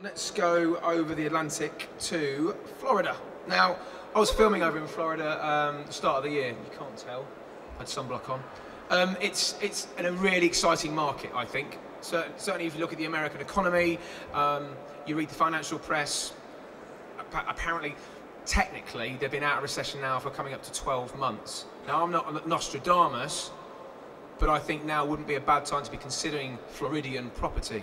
Let's go over the Atlantic to Florida. Now, I was filming over in Florida the start of the year. You can't tell. I had sunblock on. It's a really exciting market, I think. Certainly if you look at the American economy, you read the financial press, apparently, technically, they've been out of recession now for coming up to 12 months. Now, I'm not Nostradamus, but I think now wouldn't be a bad time to be considering Floridian property.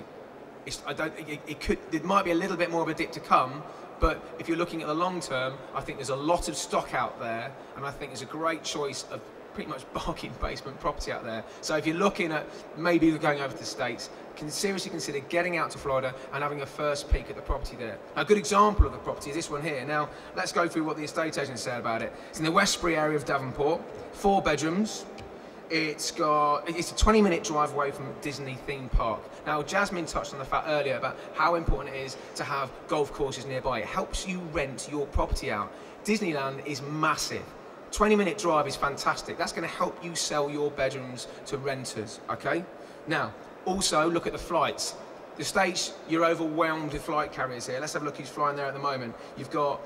There might be a little bit more of a dip to come, but if you're looking at the long term, I think there's a lot of stock out there, and I think there's a great choice of pretty much bargain basement property out there. So if you're looking at maybe going over to the States, seriously consider getting out to Florida and having a first peek at the property there. A good example of the property is this one here. Now, let's go through what the estate agent said about it. It's in the Westbury area of Davenport, 4 bedrooms. It's a 20-minute drive away from Disney theme park. Now, Jasmine touched on the fact earlier about how important it is to have golf courses nearby. It helps you rent your property out. Disneyland is massive. 20-minute drive is fantastic. That's going to help you sell your bedrooms to renters, okay? Now, also look at the flights. The States, you're overwhelmed with flight carriers here. Let's have a look who's flying there at the moment. You've got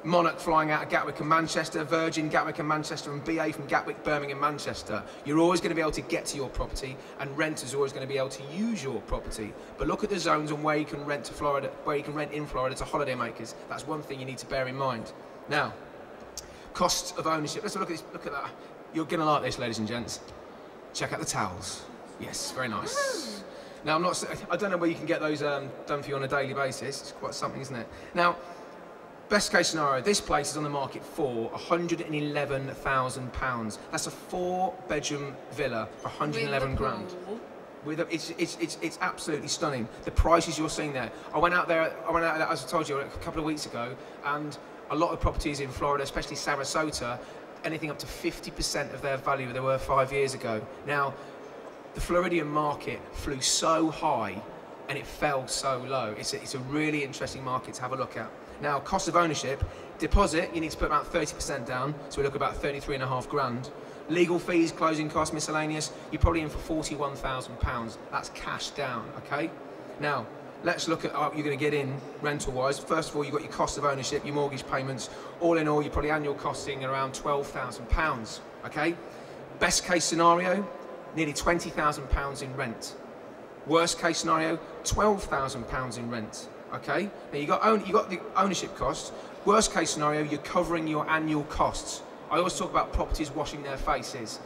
Monarch flying out of Gatwick and Manchester, Virgin, Gatwick and Manchester, and BA from Gatwick, Birmingham, Manchester. You're always going to be able to get to your property, and renters are always going to be able to use your property. But look at the zones and where you can rent to Florida, where you can rent in Florida to holidaymakers. That's one thing you need to bear in mind. Now, costs of ownership. Let's have a look at this. Look at that. You're going to like this, ladies and gents. Check out the towels. Yes, very nice. Now, I don't know where you can get those done for you on a daily basis. It's quite something, isn't it? Now, best case scenario, this place is on the market for £111,000. That's a 4-bedroom villa for 111 grand. It's absolutely stunning. The prices you're seeing there. I went out there, as I told you, a couple of weeks ago, and a lot of properties in Florida, especially Sarasota, anything up to 50% of their value they were 5 years ago. Now, the Floridian market flew so high and it fell so low. It's a really interesting market to have a look at. Now, cost of ownership, deposit, you need to put about 30% down, so we look at about 33.5 grand. Legal fees, closing costs, miscellaneous, you're probably in for £41,000. That's cash down, okay? Now, let's look at what you're going to get in rental-wise. First of all, you've got your cost of ownership, your mortgage payments. All in all, you're probably annual costing around £12,000, okay? Best case scenario, nearly £20,000 in rent. Worst case scenario, £12,000 in rent. Okay, now you got the ownership costs. Worst case scenario, you're covering your annual costs. I always talk about properties washing their faces.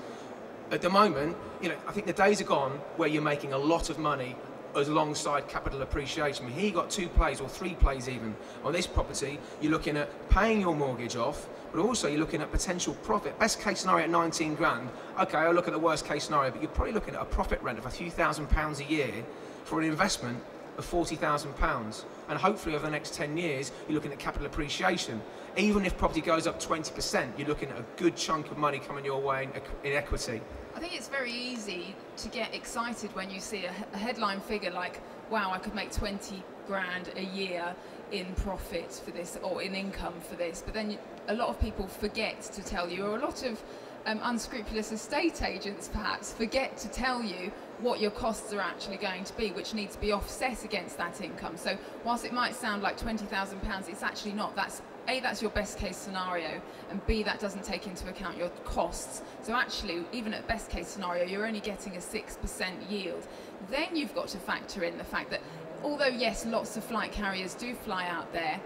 At the moment, I think the days are gone where you're making a lot of money alongside capital appreciation. Here you got 2 plays or 3 plays even. On this property, you're looking at paying your mortgage off, but also you're looking at potential profit. Best case scenario at 19 grand. Okay, I'll look at the worst case scenario, but you're probably looking at a profit rent of a few £1,000s a year for an investment of £40,000, and hopefully over the next 10 years you're looking at capital appreciation. Even if property goes up 20%, you're looking at a good chunk of money coming your way in equity. I think it's very easy to get excited when you see a headline figure like, wow, I could make 20 grand a year in profit for this, or in income for this, but then a lot of people forget to tell you, or a lot of unscrupulous estate agents perhaps forget to tell you what your costs are actually going to be, which need to be offset against that income. So whilst it might sound like £20,000, it's actually not. That's A, that's your best case scenario, and B, that doesn't take into account your costs. So actually, even at best case scenario, you're only getting a 6% yield. Then you've got to factor in the fact that although yes, lots of flight carriers do fly out there,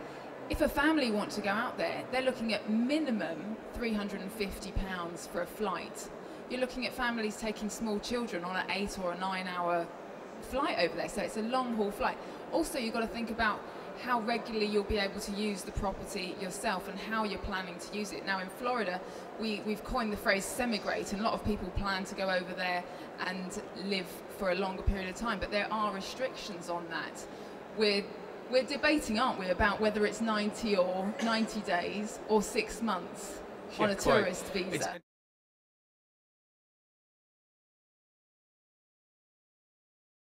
if a family want to go out there, they're looking at minimum £350 for a flight. You're looking at families taking small children on an 8 or a 9-hour flight over there, so it's a long haul flight. Also, you've got to think about how regularly you'll be able to use the property yourself and how you're planning to use it. Now in Florida, we've coined the phrase semi-great, and a lot of people plan to go over there and live for a longer period of time, but there are restrictions on that. We're debating, aren't we, about whether it's 90 days or 6 months on a tourist visa.